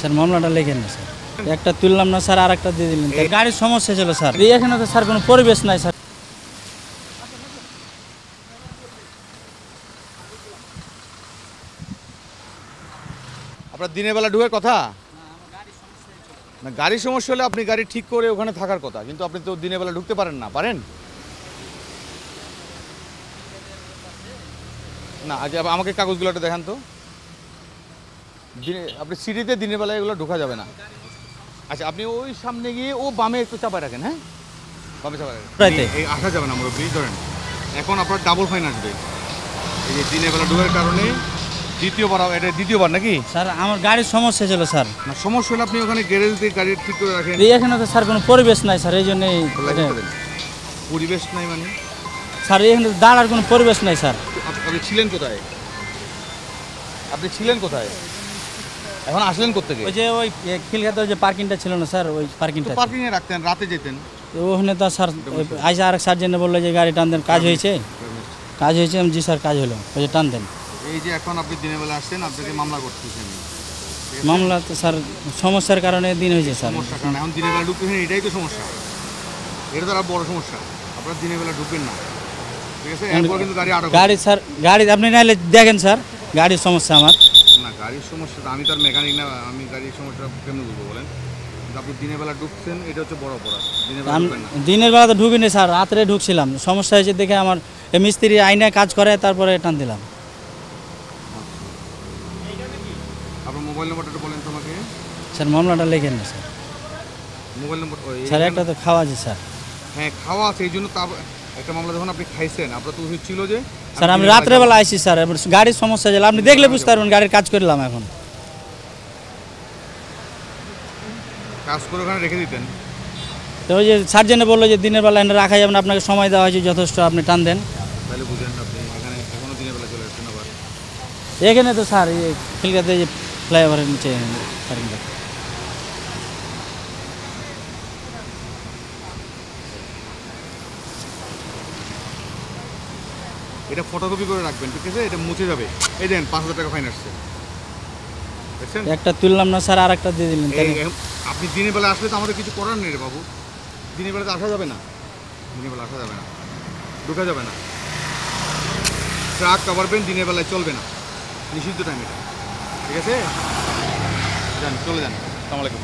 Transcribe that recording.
Sir মামলাটা লেখেন না স্যার, একটা তুললাম না স্যার, আর একটা দিয়ে দিলেন। গাড়ির সমস্যা ছিল স্যার, এখানে তো স্যার কোনো পরিবেশ নাই স্যার। আপনার দিনের বেলা ঢুকার কথা না, গাড়ির সমস্যা হলে আপনি গাড়ি ঠিক করে ওখানে থাকার কথা, কিন্তু আপনি তো দিনের বেলা ঢুকতে পারেন না। পারেন না? আজ আমাকে কাগজগুলো একটা দেখান তো। আপনি সিটিতে দিনের বেলা এগুলো ঢোকা যাবে না। আচ্ছা, আপনি ওই সামনে গিয়ে ও বামে একটু চাপায় রাখেন। হ্যাঁ, বামে চাপায় রাখেন। এই আসা যাবে না মুরব্বী, ধরেন এখন আপনার ডাবল ফাইন আসবে এই যে দিনের বেলা ঢোকার কারণে। দ্বিতীয়বার, এটা দ্বিতীয়বার নাকি? স্যার আমার গাড়ির সমস্যা ছিল স্যার। না, সমস্যা হলে আপনি ওখানে গ্যারেজ দিয়ে গাড়ি ঠিক করে রাখেন। এখানে তো স্যার কোনো পরিবেশ নাই স্যার, এই জন্যই। পরিবেশ নাই মানে স্যার এখানে দাঁড়ার কোনো পরিবেশ নাই স্যার। আপনি ছিলেন কোথায়? আপনি ছিলেন কোথায়? এখন আসলেন কোত্থেকে? ওই যে ওই খিলখাতে যে পার্কিংটা ছিল না স্যার, ওই পার্কিংটা পার্কিংয়ে রাখতেন, রাতে যেতেন। ওখানে তো স্যার আইসা আরেক স্যার জেনে বললো যে গাড়ি টান দেন, কাজ হয়েছে। জি স্যার, কাজ হলো, ওই যে টান দেন। এই যে এখন আপনি দিনের বেলা আসছেন, আপনাকে মামলা করতেছেন। মামলা তো স্যার সমস্যার কারণে দিন হয়েছে স্যার। সমস্যার কারণে এখন দিনের বেলা ঢুকতেছেন, এটাই তো সমস্যা। এটা তো আর বড় সমস্যা। আপনার দিনের বেলা ঢুকবেন না, ঠিক আছে? এরপর কিন্তু গাড়ি স্যার, গাড়ি আপনি নাইলে দেখেন স্যার, গাড়ির সমস্যা আমার না। গাড়ির সমস্যা তো, আমি তো আর মেকানিক না, আমি গাড়ির সমস্যা কেমন বুঝবো বলেন? কিন্তু আপনি দিনের বেলা ঢুকছেন, এটা হচ্ছে বড় অপরাধ। দিনের বেলা তো ঢুকিনি স্যার, রাত্রে ঢুকছিলাম। সমস্যা হয়েছে দেখে আমার মিস্ত্রি আইনে কাজ করে, তারপরে টান দিলাম। আপনার মোবাইল নম্বরটা বলেন তো আমাকে। স্যার মামলাটা লেখেন না স্যার। মোবাইল নম্বর স্যার একটা তো খাওয়া আছে স্যার। হ্যাঁ, খাওয়া আছে, এই জন্য তা একটা মামলা যখন আপনি খাইছেন, আপনার তো উচিত ছিল যে। স্যার আমি রাত্রেবেলা আইসি স্যার, গাড়ির সমস্যা ছিল, আপনি দেখলে বুঝতে পারবেন গাড়ির কাজ করলাম। এখন কাজ করে ওখানে রেখে দিতেন। তো ওই যে সার্জেনে বললো যে দিনের বেলা এনে রাখা যাবে না, আপনাকে সময় দেওয়া হয়েছে যথেষ্ট, আপনি টান দেন। তাহলে বুঝেন আপনি এখানে এখনো দিনের বেলা চলে আসছেন আবার। এখানে তো স্যার এই খিলখাতে যে ফ্লাইওভারের নিচে পার্কিংটা। এটা ফটোকপি করে রাখবেন, ঠিক আছে? এটা মুছে যাবে। এই দেন 5,000 টাকা ফাইন আসছে, দেখছেন? একটা তুললাম না স্যার, আর একটা দিয়ে দিলেন। আপনি দিনের বেলা আসলে তো আমাদের কিছু করার নেই রে বাবু। দিনের বেলাতে আসা যাবে না, দিনের বেলা আসা যাবে না, ঢোকা যাবে না। ট্রাক কভারবেন দিনের বেলায় চলবে না, নিষিদ্ধ টাইম এটা, ঠিক আছে? যান, চলে যান। আসসালামু আলাইকুম।